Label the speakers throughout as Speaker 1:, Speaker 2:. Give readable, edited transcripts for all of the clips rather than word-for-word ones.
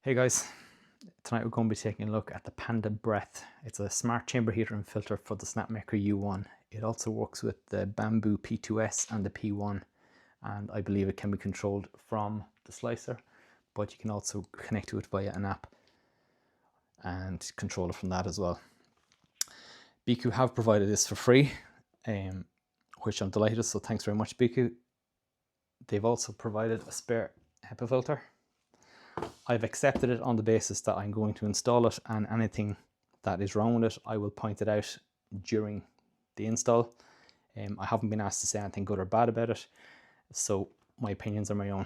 Speaker 1: Hey guys, tonight we're going to be taking a look at the Panda Breath. It's a smart chamber heater and filter for the Snapmaker U1. It also works with the BIQU P2S and the P1, and I believe it can be controlled from the slicer, but you can also connect to it via an app and control it from that as well. BIQU have provided this for free, which I'm delighted, so thanks very much BIQU. They've also provided a spare HEPA filter. I've accepted it on the basis that I'm going to install it, and anything that is wrong with it I will point it out during the install. I haven't been asked to say anything good or bad about it, so my opinions are my own.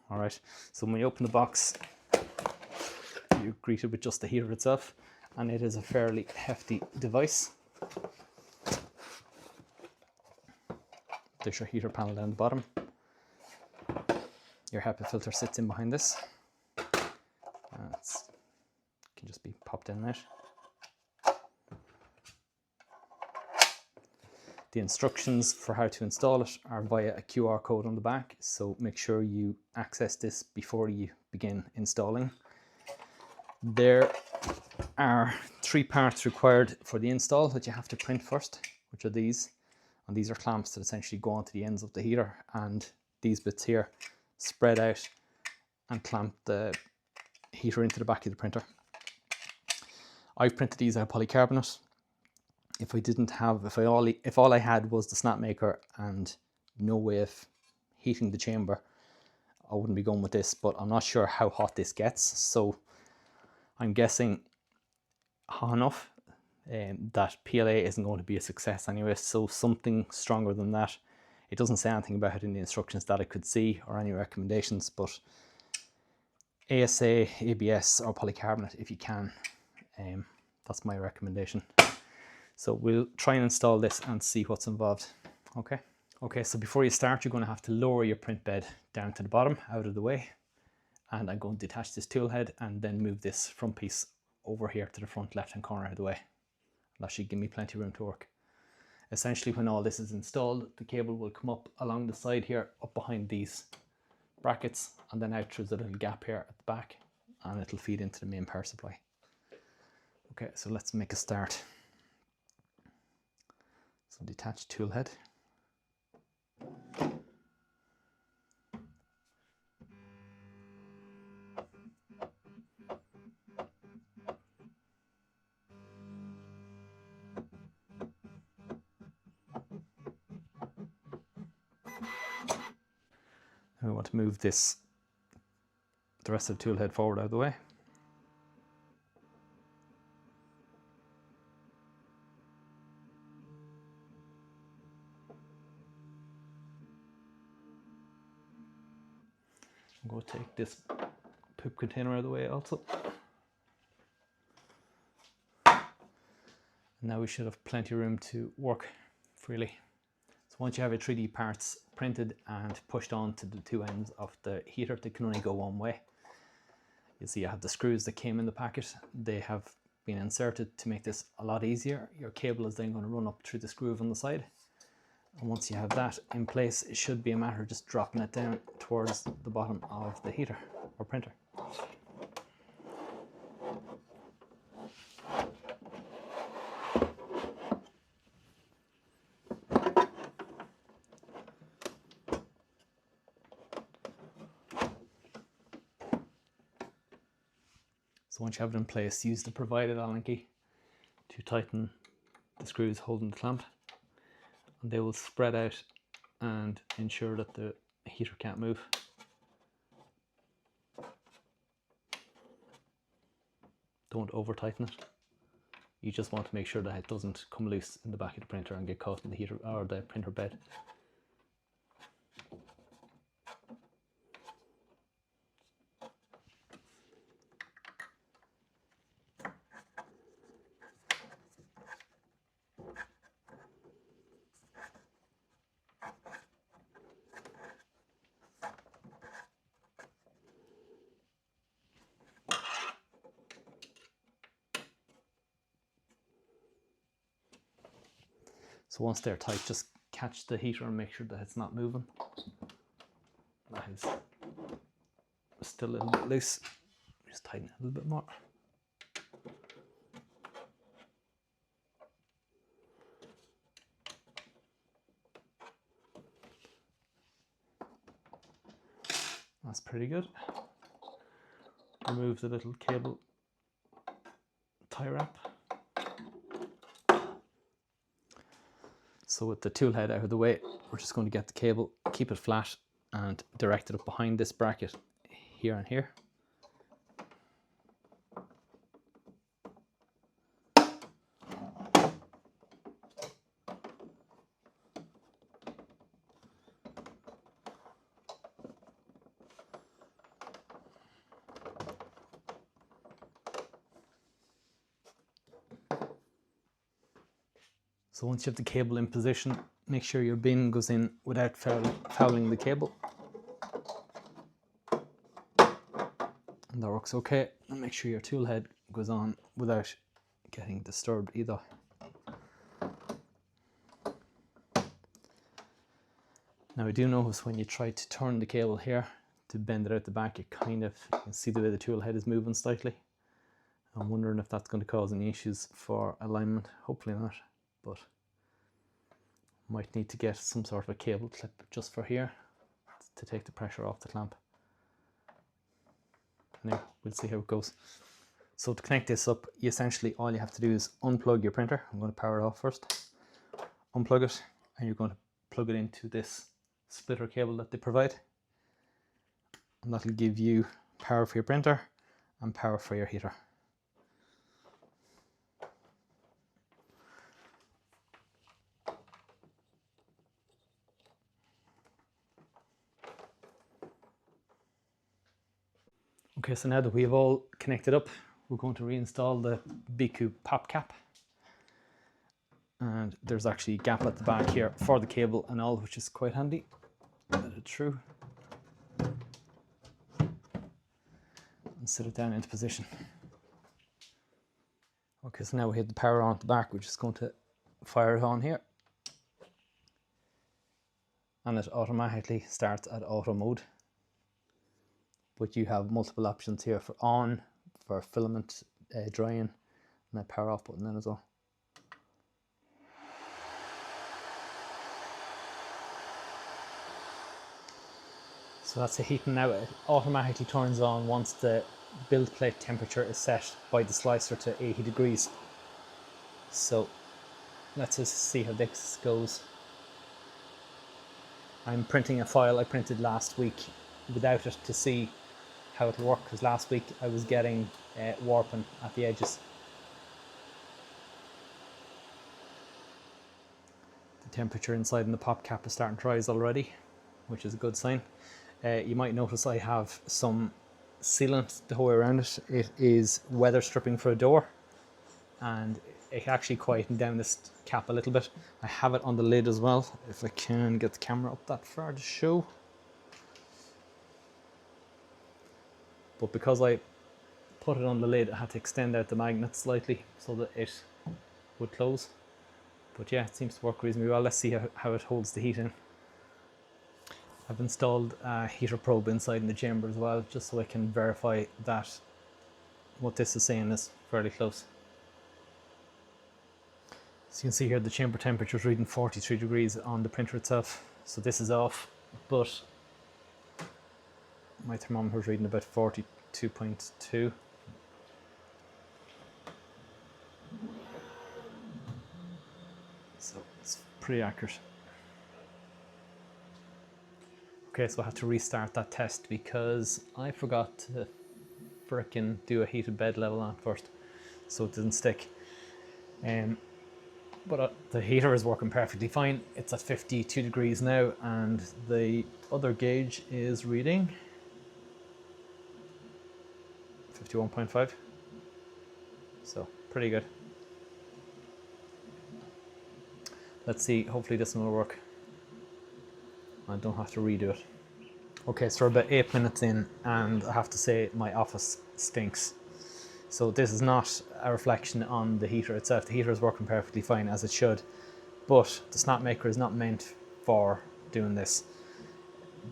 Speaker 1: Alright, so when you open the box, you're greeted with just the heater itself, and it is a fairly hefty device. There's your heater panel down the bottom. Your HEPA filter sits in behind this. It can just be popped in there. The instructions for how to install it are via a QR code on the back, so make sure you access this before you begin installing. There are 3 parts required for the install that you have to print first, which are these. And these are clamps that essentially go onto the ends of the heater, and these bits here spread out and clamp the heater into the back of the printer. I've printed these out of polycarbonate. If all I had was the Snapmaker and no way of heating the chamber, I wouldn't be going with this, but I'm not sure how hot this gets, so I'm guessing hot enough that PLA isn't going to be a success anyway, so something stronger than that. It doesn't say anything about it in the instructions that I could see or any recommendations, but ASA, ABS or polycarbonate if you can. That's my recommendation. So we'll try and install this and see what's involved. Okay, so before you start, you're going to have to lower your print bed down to the bottom, out of the way. And I'm going to detach this tool head and then move this front piece over here to the front left hand corner of the way. That should give me plenty of room to work. Essentially, when all this is installed, the cable will come up along the side here, up behind these brackets, and then out through the little gap here at the back, and it'll feed into the main power supply. Okay, so let's make a start. So detach tool head. And we want to move the rest of the tool head forward out of the way. I'm going to take this poop container out of the way also. And now we should have plenty of room to work freely. So once you have your 3D parts printed and pushed onto the 2 ends of the heater, they can only go one way. You see I have the screws that came in the packet. They have been inserted to make this a lot easier. Your cable is then going to run up through the groove on the side. And once you have that in place, it should be a matter of just dropping it down towards the bottom of the heater or printer. So once you have it in place, use the provided Allen key to tighten the screws holding the clamp, and they will spread out and ensure that the heater can't move. Don't over tighten it. You just want to make sure that it doesn't come loose in the back of the printer and get caught in the heater or the printer bed. So once they're tight, just catch the heater and make sure that it's not moving. That is still a little bit loose. Just tighten it a little bit more. That's pretty good. Remove the little cable tie wrap. So with the tool head out of the way, we're just going to get the cable, keep it flat, and direct it up behind this bracket here and here. So once you have the cable in position, make sure your bin goes in without fouling the cable. And that works okay. And make sure your tool head goes on without getting disturbed either. Now I do notice when you try to turn the cable here to bend it out the back, you can see the way the tool head is moving slightly. I'm wondering if that's going to cause any issues for alignment. Hopefully not, but might need to get some sort of a cable clip just for here to take the pressure off the clamp. Now we'll see how it goes. So to connect this up, essentially all you have to do is unplug your printer. I'm going to power it off first. Unplug it, and you're going to plug it into this splitter cable that they provide. And that'll give you power for your printer and power for your heater. Okay, so now that we've all connected up, we're going to reinstall the BIQU pop cap. And there's actually a gap at the back here for the cable and all, which is quite handy. Let it through. And sit it down into position. Okay, so now we hit the power on at the back, we're just going to fire it on here. And it automatically starts at auto mode. But you have multiple options here for on, for filament drying, and that power off button then as well. So that's the heating now. It automatically turns on once the build plate temperature is set by the slicer to 80 degrees. So let's just see how this goes. I'm printing a file I printed last week without it to see how it'll work, because last week I was getting warping at the edges. The temperature inside in the pop cap is starting to rise already, which is a good sign. You might notice I have some sealant the whole way around it. It is weather stripping for a door, and it actually quietened down this cap a little bit. I have it on the lid as well, if I can get the camera up that far to show. But because I put it on the lid, I had to extend out the magnet slightly so that it would close. But yeah, it seems to work reasonably well. Let's see how it holds the heat in. I've installed a heater probe inside in the chamber as well, just so I can verify that what this is saying is fairly close. So you can see here the chamber temperature is reading 43 degrees on the printer itself. So this is off, but my thermometer is reading about 42.2. So it's pretty accurate. Okay, so I had to restart that test because I forgot to frickin' do a heated bed level on first, so it didn't stick. But the heater is working perfectly fine. It's at 52 degrees now, and the other gauge is reading 51.5. So pretty good. Let's see, hopefully this one will work. I don't have to redo it. Okay, so we're about 8 minutes in, and I have to say my office stinks. So this is not a reflection on the heater itself. The heater is working perfectly fine, as it should, but the Snapmaker is not meant for doing this.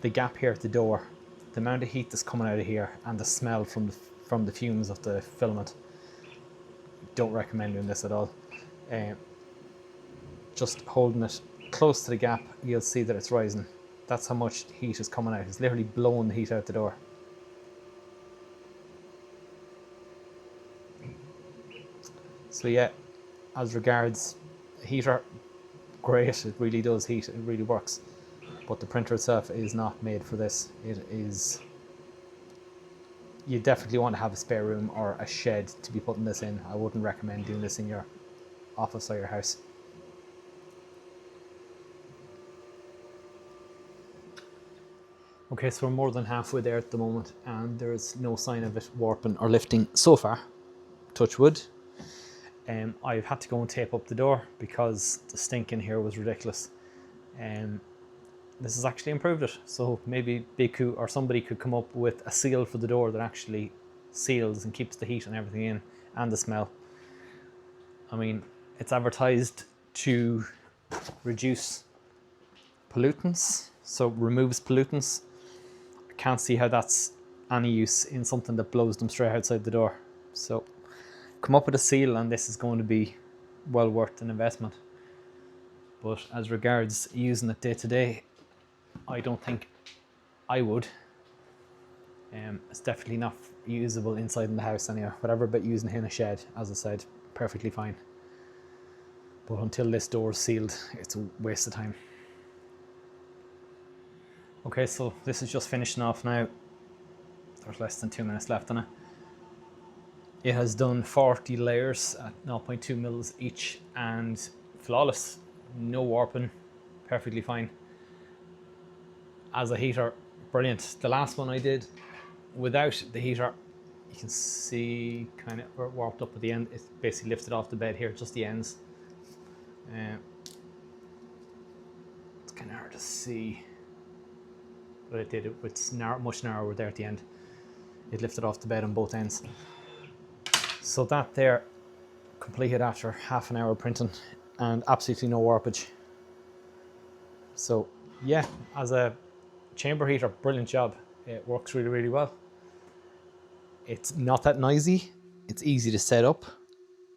Speaker 1: The gap here at the door, the amount of heat that's coming out of here, and the smell from from the fumes of the filament. Don't recommend doing this at all. Just holding it close to the gap, you'll see that it's rising. That's how much heat is coming out. It's literally blowing the heat out the door. So yeah, as regards the heater, great, it really does heat, it really works. But the printer itself is not made for this. It is, you definitely want to have a spare room or a shed to be putting this in. I wouldn't recommend doing this in your office or your house. Okay, so we're more than halfway there at the moment and there's no sign of it warping or lifting so far, touch wood. I've had to go and tape up the door because the stink in here was ridiculous. This has actually improved it, so maybe BIQU or somebody could come up with a seal for the door that actually seals and keeps the heat and everything in, and the smell. I mean, it's advertised to reduce pollutants, so removes pollutants. I can't see how that's any use in something that blows them straight outside the door. So come up with a seal and this is going to be well worth an investment. But as regards using it day to day, I don't think I would. It's definitely not usable inside in the house anyway. Whatever about using it in a shed, as I said, perfectly fine. But until this door is sealed, it's a waste of time. Okay, so this is just finishing off now. There's less than 2 minutes left on it. It has done 40 layers at 0.2 mils each and flawless, no warping, perfectly fine. As a heater, brilliant. The last one I did without the heater, you can see kind of where it warped up at the end. It's basically lifted off the bed here, just the ends. It's kind of hard to see, but it did it with much narrower there at the end. It lifted off the bed on both ends. So that there completed after half an hour printing and absolutely no warpage. So yeah, as a chamber heater, brilliant job. It works really, really well. It's not that noisy. It's easy to set up.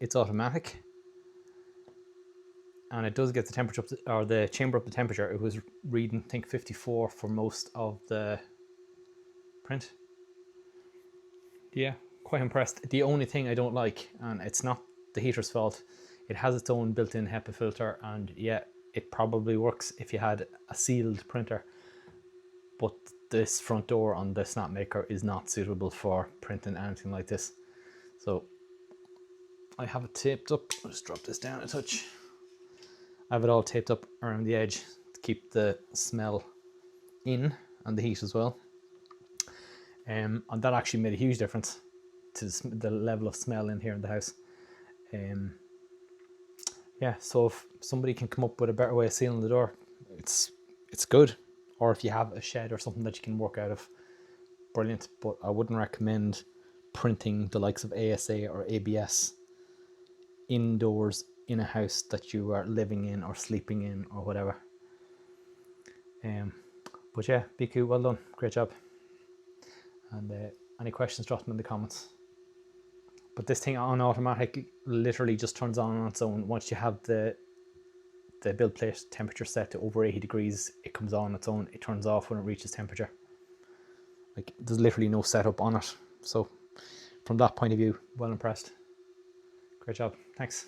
Speaker 1: It's automatic. And it does get the temperature up to, or the chamber up to temperature. It was reading, I think, 54 for most of the print. Yeah, quite impressed. The only thing I don't like, and it's not the heater's fault, it has its own built-in HEPA filter, and yeah, it probably works if you had a sealed printer. But this front door on the Snapmaker is not suitable for printing anything like this. So I have it taped up. I'll just drop this down a touch. I have it all taped up around the edge to keep the smell in and the heat as well. And that actually made a huge difference to the level of smell in here in the house. Yeah, so if somebody can come up with a better way of sealing the door, it's good. Or if you have a shed or something that you can work out of, brilliant. But I wouldn't recommend printing the likes of ASA or ABS indoors in a house that you are living in or sleeping in or whatever. But yeah, BIQU, well done, great job. And any questions, drop them in the comments. But this thing on automatic literally just turns on its own. Once you have the build plate temperature set to over 80 degrees, it comes on its own. It turns off when it reaches temperature. Like, there's literally no setup on it. So from that point of view, well impressed. Great job, thanks.